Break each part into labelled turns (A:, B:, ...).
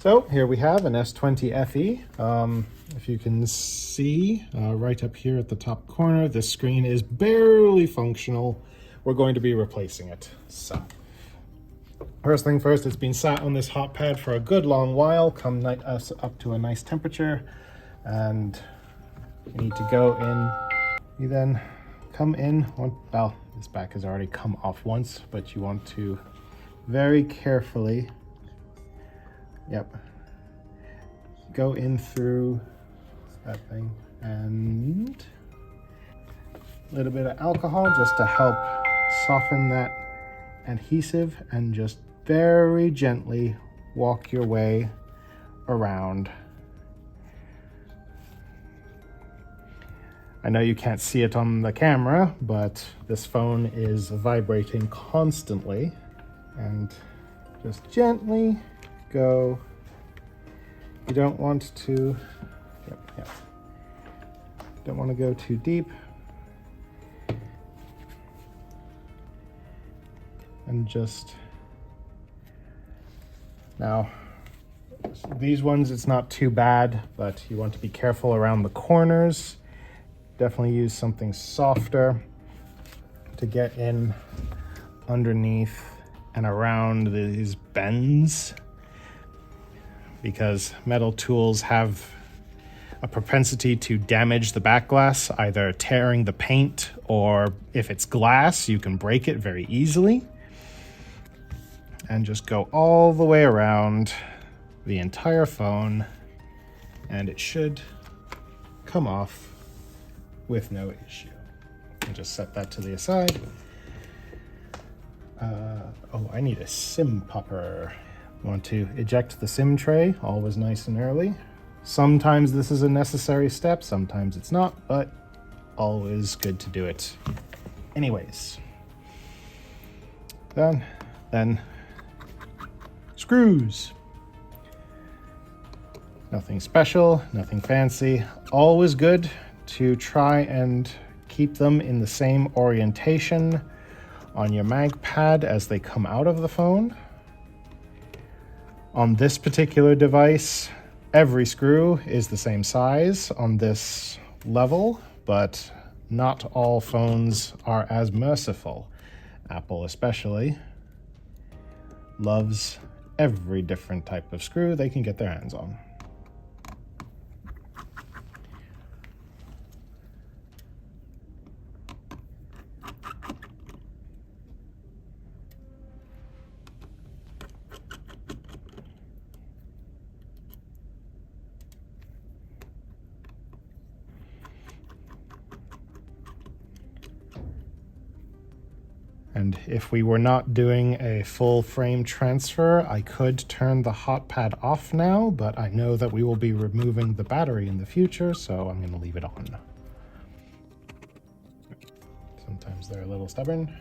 A: So here we have an S20 FE. If you can see right up here at the top corner, this screen is barely functional. We're going to be replacing it. So first thing first, it's been sat on this hot pad for a good long while, come us up to a nice temperature, and you need to go in. You then come in, well, this back has already come off once, but you want to very carefully, go in through that thing, and a little bit of alcohol just to help soften that adhesive, and just very gently walk your way around. I know you can't see it on the camera, but this phone is vibrating constantly, and just gently go. You don't want to, don't want to go too deep. And just, now, these ones, it's not too bad, but you want to be careful around the corners. Definitely use something softer to get in underneath and around these bends, because metal tools have a propensity to damage the back glass, either tearing the paint, or if it's glass, you can break it very easily. And just go all the way around the entire phone, and it should come off with no issue. And just set that to the aside. Oh, I need a SIM popper. Want to eject the SIM tray, always nice and early. Sometimes this is a necessary step, sometimes it's not, but always good to do it anyways. Then screws. Nothing special, nothing fancy. Always good to try and keep them in the same orientation on your mag pad as they come out of the phone. On this particular device, every screw is the same size on this level, but not all phones are as merciful. Apple especially loves every different type of screw they can get their hands on. And if we were not doing a full frame transfer, I could turn the hot pad off now, but I know that we will be removing the battery in the future, so I'm going to leave it on. Sometimes they're a little stubborn.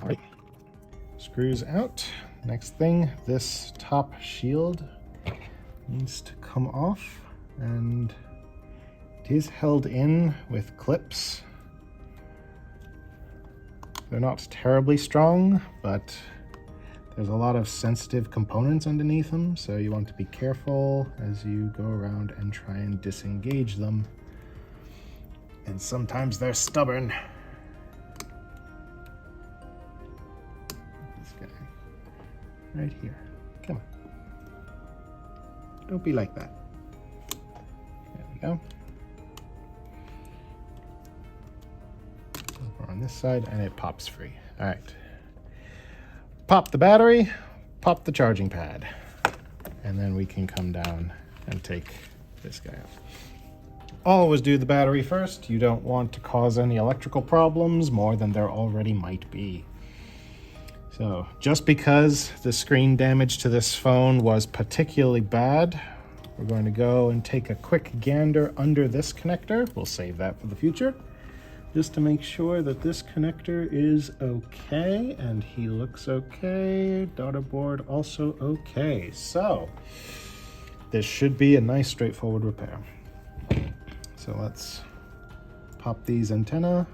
A: All right, screws out. Next thing, this top shield needs to come off, and it is held in with clips. They're not terribly strong, but there's a lot of sensitive components underneath them, so you want to be careful as you go around and try and disengage them. And sometimes they're stubborn. This guy right here. Come on. Don't be like that. There we go. Over on this side, and it pops free. All right. Pop the battery, pop the charging pad, and then we can come down and take this guy out. Always do the battery first. You don't want to cause any electrical problems more than there already might be. So just because the screen damage to this phone was particularly bad, we're going to go and take a quick gander under this connector. We'll save that for the future, just to make sure that this connector is okay, and he looks okay. Daughter board also okay. So this should be a nice straightforward repair. So let's pop these antenna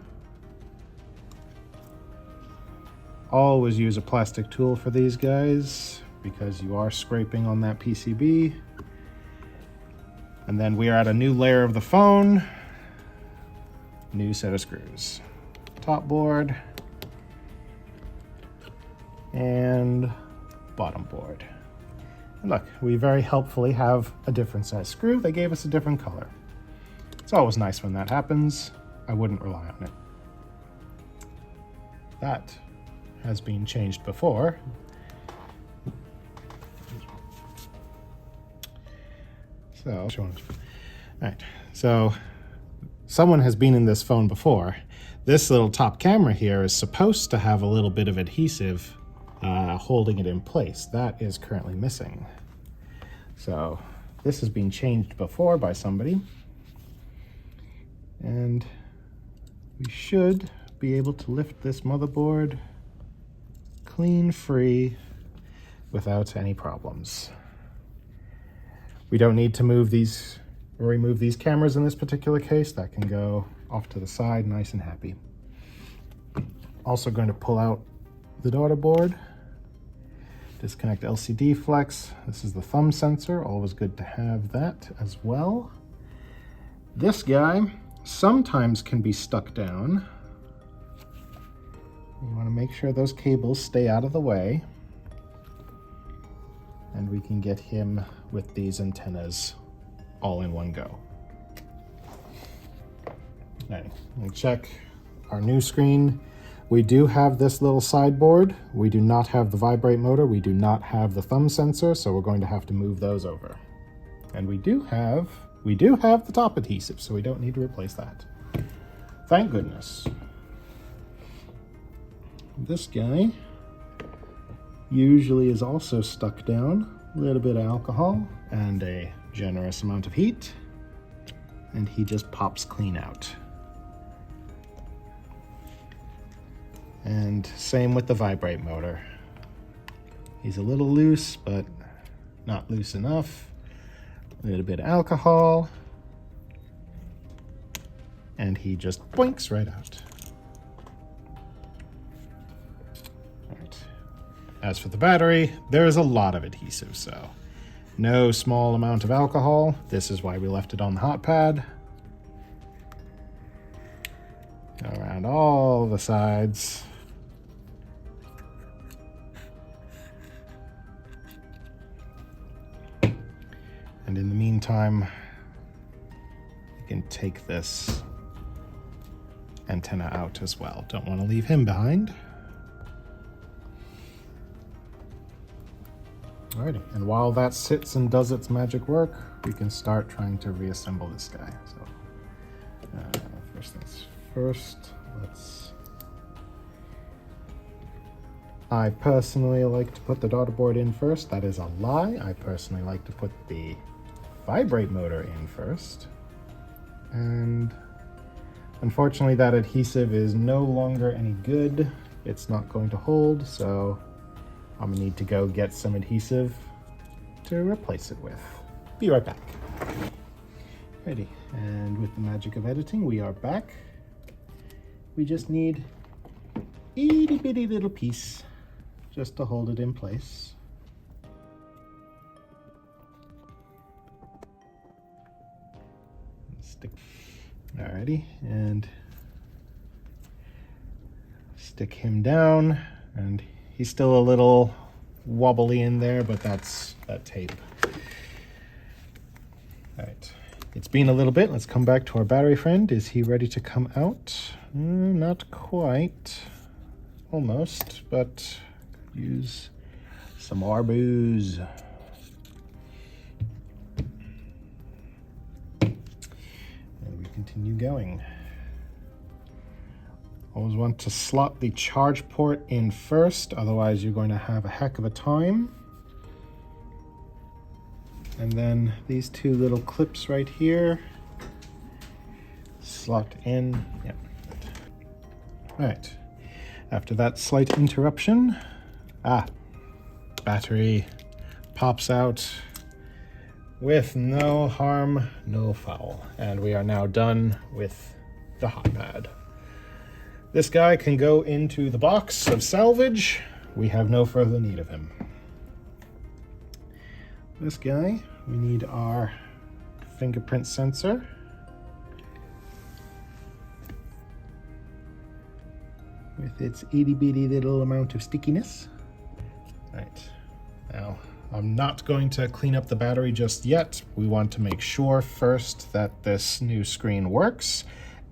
A: Always use a plastic tool for these guys because you are scraping on that PCB. And then we are at a new layer of the phone. New set of screws. Top board and bottom board. And look, we very helpfully have a different size screw. They gave us a different color. It's always nice when that happens. I wouldn't rely on it. That has been changed before. So, all right, so someone has been in this phone before. This little top camera here is supposed to have a little bit of adhesive holding it in place. That is currently missing. So this has been changed before by somebody. And we should be able to lift this motherboard clean free without any problems. We don't need to move these or remove these cameras in this particular case. That can go off to the side nice and happy. Also going to pull out the daughter board, disconnect LCD flex. This is the thumb sensor, always good to have that as well. This guy sometimes can be stuck down. You want to make sure those cables stay out of the way, and we can get him with these antennas all in one go. Okay, we'll check our new screen. We do have this little sideboard. We do not have the vibrate motor. We do not have the thumb sensor, so we're going to have to move those over. And we do have the top adhesive, so we don't need to replace that. Thank goodness. This guy usually is also stuck down. A little bit of alcohol and a generous amount of heat, and he just pops clean out. And same with the vibrate motor. He's a little loose, but not loose enough. A little bit of alcohol, and he just boinks right out. All right. As for the battery, there is a lot of adhesive, so no small amount of alcohol. This is why we left it on the hot pad. Go around all the sides. And in the meantime, you can take this antenna out as well. Don't want to leave him behind. Alrighty, and while that sits and does its magic work, we can start trying to reassemble this guy. So, first things first, I personally like to put the daughter board in first. That is a lie. I personally like to put the vibrate motor in first. And unfortunately, that adhesive is no longer any good. It's not going to hold, so I'm gonna need to go get some adhesive to replace it with. Be right back. Ready, and with the magic of editing, we are back. We just need a itty bitty little piece just to hold it in place. Alrighty, and stick him down, and he's still a little wobbly in there, but that's that tape. All right, it's been a little bit. Let's come back to our battery friend. Is he ready to come out? Not quite. Almost, but use some more booze. And we continue going. Always want to slot the charge port in first, otherwise you're going to have a heck of a time. And then these two little clips right here, slot in. Yep. All right, after that slight interruption, battery pops out with no harm, no foul. And we are now done with the hot pad. This guy can go into the box of salvage. We have no further need of him. This guy, we need our fingerprint sensor. With its itty bitty little amount of stickiness. Right, now I'm not going to clean up the battery just yet. We want to make sure first that this new screen works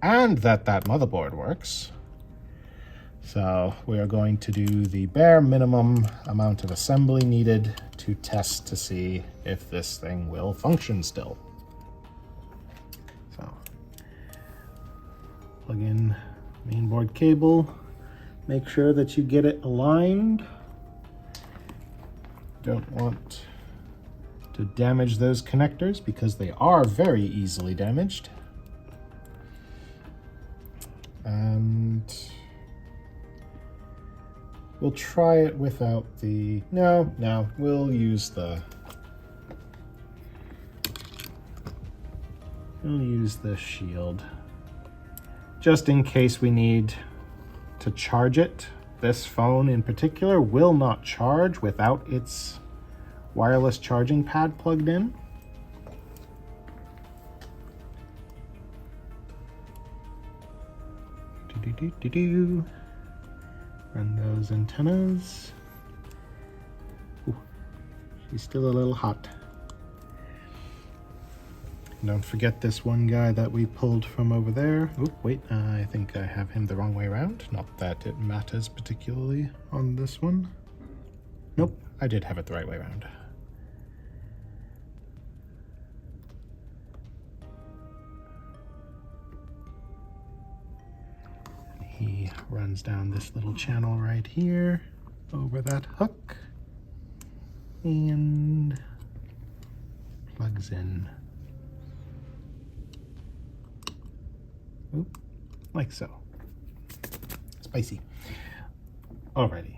A: and that that motherboard works. So we are going to do the bare minimum amount of assembly needed to test to see if this thing will function still. So plug in mainboard cable, make sure that you get it aligned. Don't want to damage those connectors because they are very easily damaged. And we'll try it without the, no, we'll use the shield just in case we need to charge it. This phone in particular will not charge without its wireless charging pad plugged in. Run those antennas. Ooh, she's still a little hot. Don't forget this one guy that we pulled from over there. Oh, wait, I think I have him the wrong way around. Not that it matters particularly on this one. Nope, I did have it the right way around. He runs down this little channel right here over that hook and plugs in. Oop, like so. Spicy. Alrighty.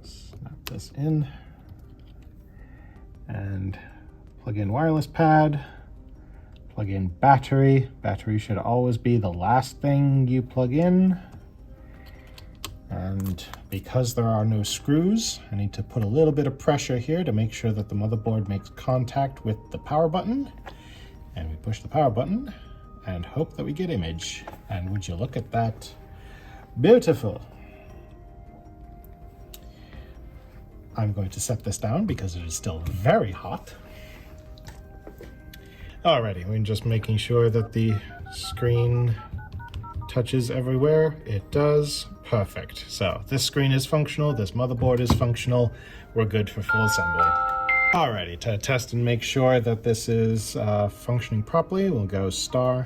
A: Snap this in and plug in wireless pad, plug in battery. Battery should always be the last thing you plug in. And because there are no screws, I need to put a little bit of pressure here to make sure that the motherboard makes contact with the power button. And we push the power button and hope that we get image. And would you look at that? Beautiful. I'm going to set this down because it is still very hot. Alrighty, we're just making sure that the screen touches everywhere. It does. Perfect. So this screen is functional, this motherboard is functional. We're good for full assembly. Alrighty, to test and make sure that this is functioning properly, we'll go *#0*#.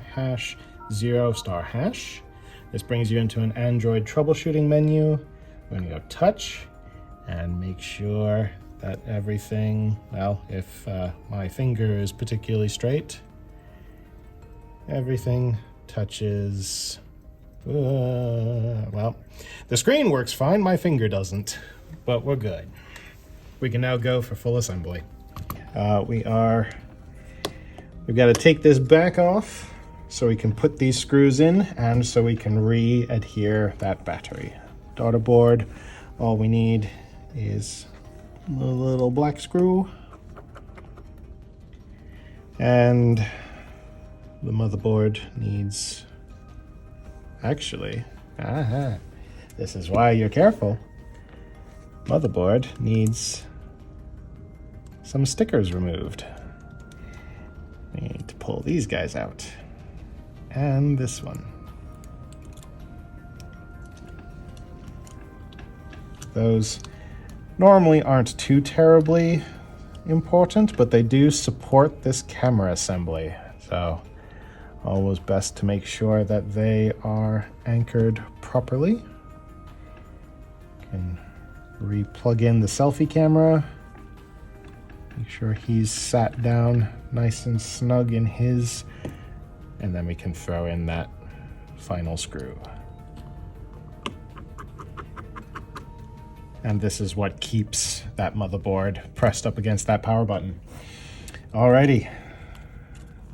A: This brings you into an Android troubleshooting menu. We're going to go touch and make sure that everything, well, if my finger is particularly straight, everything touches. Well, the screen works fine, my finger doesn't, but we're good. We can now go for full assembly. We've got to take this back off so we can put these screws in and so we can re-adhere that battery. Daughter board, all we need is a little black screw and the motherboard needs, actually, this is why you're careful. Motherboard needs some stickers removed. We need to pull these guys out. And this one. Those normally aren't too terribly important, but they do support this camera assembly. So always best to make sure that they are anchored properly. Can re-plug in the selfie camera. Make sure he's sat down nice and snug in his, and then we can throw in that final screw. And this is what keeps that motherboard pressed up against that power button. Alrighty,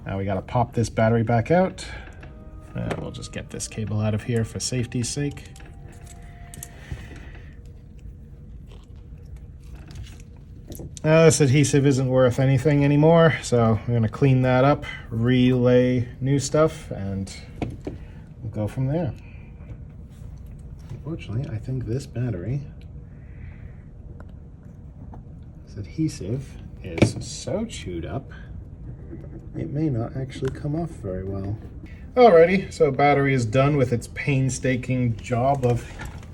A: now we gotta pop this battery back out. We'll just get this cable out of here for safety's sake. This adhesive isn't worth anything anymore, so I'm going to clean that up, relay new stuff, and we'll go from there. Unfortunately, I think this battery, this adhesive, is so chewed up, it may not actually come off very well. Alrighty, so battery is done with its painstaking job of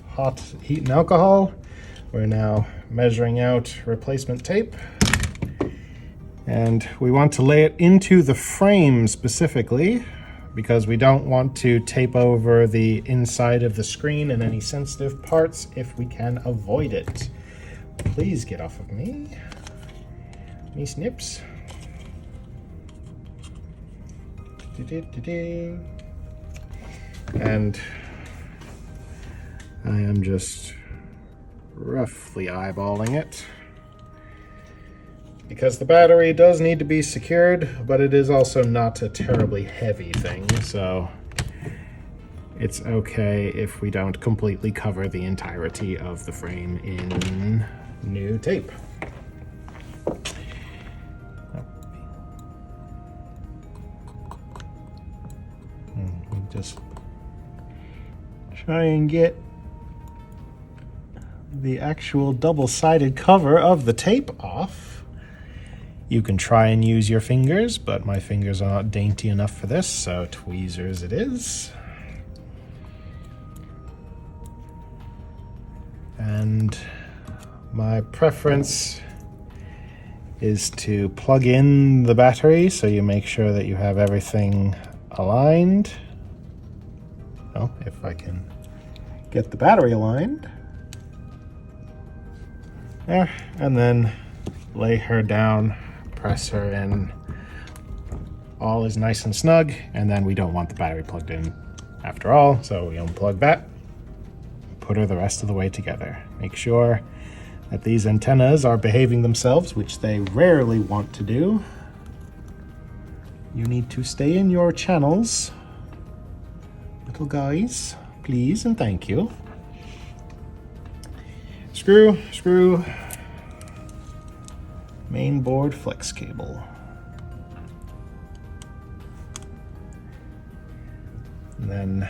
A: hot heat and alcohol. We're now measuring out replacement tape, and we want to lay it into the frame specifically because we don't want to tape over the inside of the screen and any sensitive parts if we can avoid it. Please get off of me. Me snips. And I am just roughly eyeballing it because the battery does need to be secured, but it is also not a terribly heavy thing, so it's okay if we don't completely cover the entirety of the frame in new tape. Just try and get the actual double-sided cover of the tape off. You can try and use your fingers, but my fingers are not dainty enough for this, so tweezers it is. And my preference is to plug in the battery so you make sure that you have everything aligned. Well, if I can get the battery aligned. There, and then lay her down, press her in. All is nice and snug, and then we don't want the battery plugged in after all, so we unplug that, put her the rest of the way together. Make sure that these antennas are behaving themselves, which they rarely want to do. You need to stay in your channels, little guys, please and thank you. Screw, main board flex cable. And then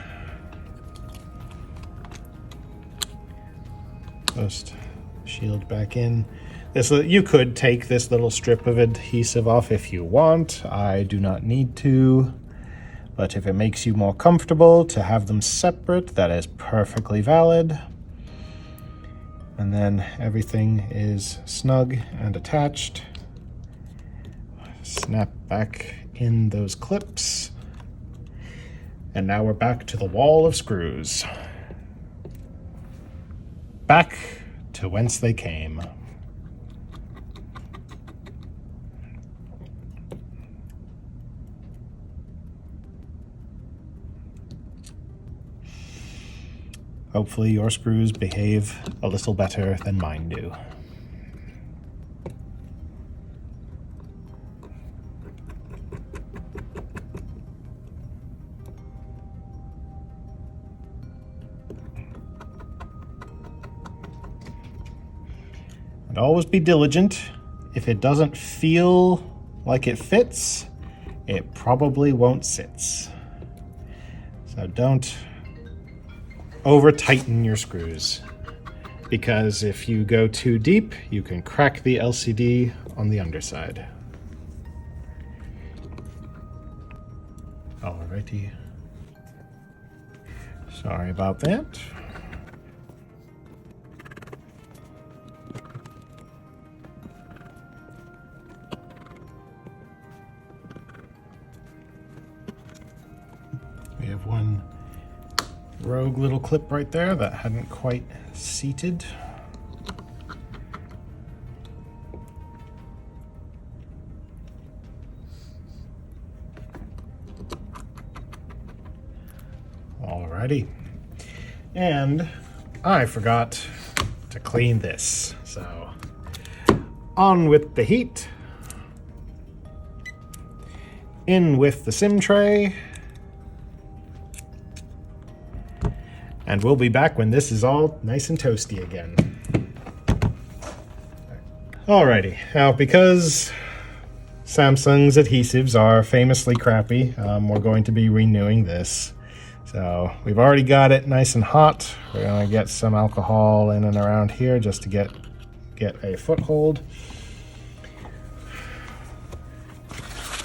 A: post shield back in. This, you could take this little strip of adhesive off if you want. I do not need to, but if it makes you more comfortable to have them separate, that is perfectly valid. And then everything is snug and attached. Snap back in those clips. And now we're back to the wall of screws. Back to whence they came. Hopefully your screws behave a little better than mine do. And always be diligent. If it doesn't feel like it fits, it probably won't sit. So don't over tighten your screws, because if you go too deep, you can crack the LCD on the underside. Alrighty. Sorry about that. We have one rogue little clip right there that hadn't quite seated. Alrighty. And I forgot to clean this, so on with the heat, in with the sim tray, And we'll be back when this is all nice and toasty again. Alrighty, now because Samsung's adhesives are famously crappy, we're going to be renewing this. So we've already got it nice and hot. We're gonna get some alcohol in and around here just to get a foothold.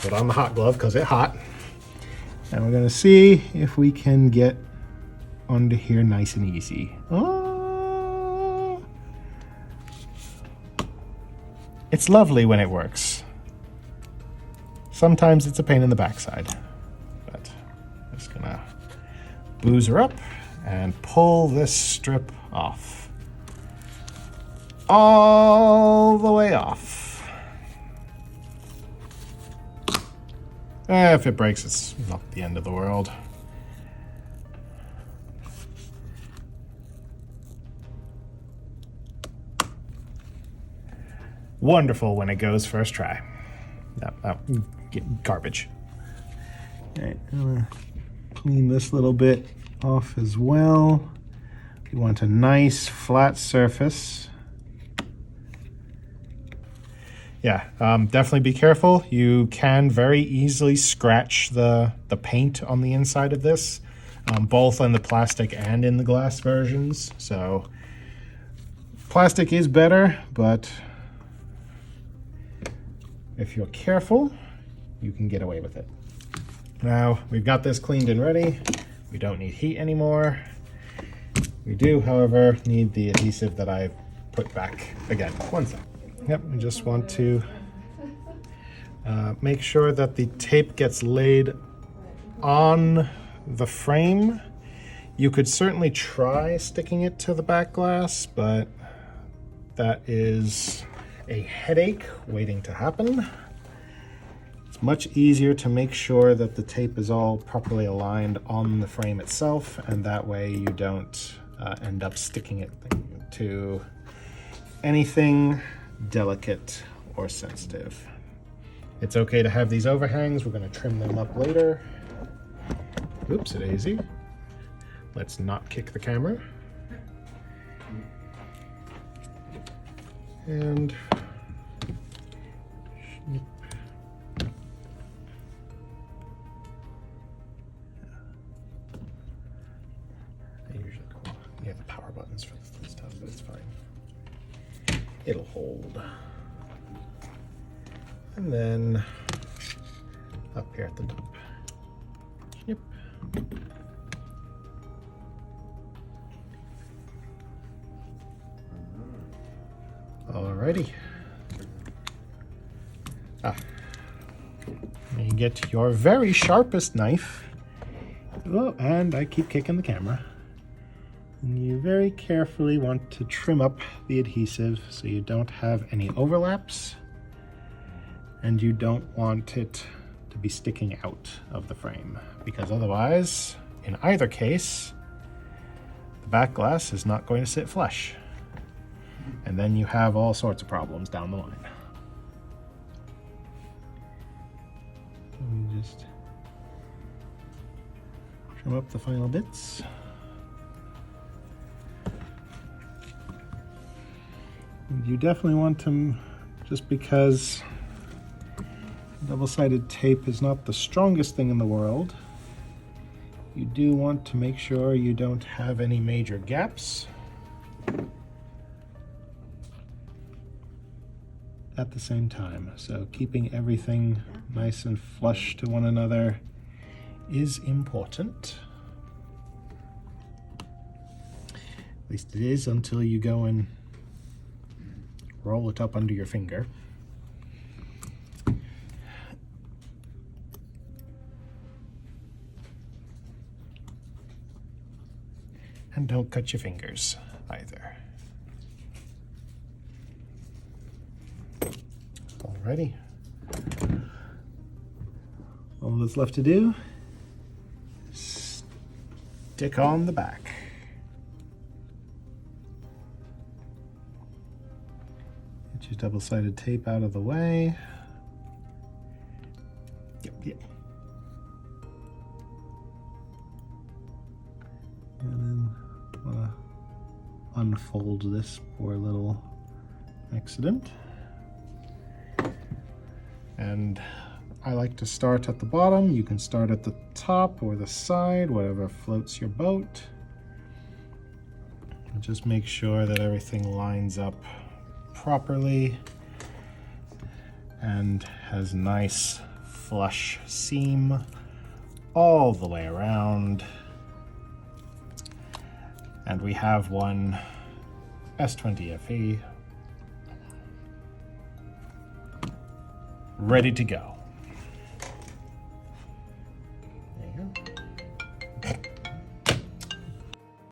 A: Put on the hot glove because it's hot. And we're gonna see if we can get under here nice and easy. Oh, it's lovely when it works. Sometimes it's a pain in the backside, but I'm just gonna booze her up and pull this strip off. All the way off. If it breaks, it's not the end of the world. Wonderful when it goes first try. No, garbage. Okay, I'm gonna clean this little bit off as well. You want a nice flat surface. Yeah, definitely be careful. You can very easily scratch the paint on the inside of this, both on the plastic and in the glass versions. So plastic is better, but if you're careful, you can get away with it. Now, we've got this cleaned and ready. We don't need heat anymore. We do, however, need the adhesive that I put back again. One sec. Yep, we just want to make sure that the tape gets laid on the frame. You could certainly try sticking it to the back glass, but that is a headache waiting to happen. It's much easier to make sure that the tape is all properly aligned on the frame itself, and that way you don't end up sticking it to anything delicate or sensitive. It's okay to have these overhangs. We're going to trim them up later. Oops, a daisy. Let's not kick the camera. And snip. I usually call, you have the power buttons for this stuff, but it's fine. It'll hold. And then up here at the top. Snip. Alrighty. You get your very sharpest knife. Oh, and I keep kicking the camera. And you very carefully want to trim up the adhesive so you don't have any overlaps, and you don't want it to be sticking out of the frame, because otherwise, in either case, the back glass is not going to sit flush. And then you have all sorts of problems down the line. Let me just trim up the final bits. And you definitely want to, just because double-sided tape is not the strongest thing in the world, you do want to make sure you don't have any major gaps at the same time. So keeping everything nice and flush to one another is important. At least it is until you go and roll it up under your finger. And don't cut your fingers either. Alrighty. All that's left to do is stick on the back. Get your double-sided tape out of the way. Yep. And then unfold this poor little accident. And I like to start at the bottom. You can start at the top or the side, whatever floats your boat. And just make sure that everything lines up properly and has nice flush seam all the way around. And we have one S20 FE ready to go.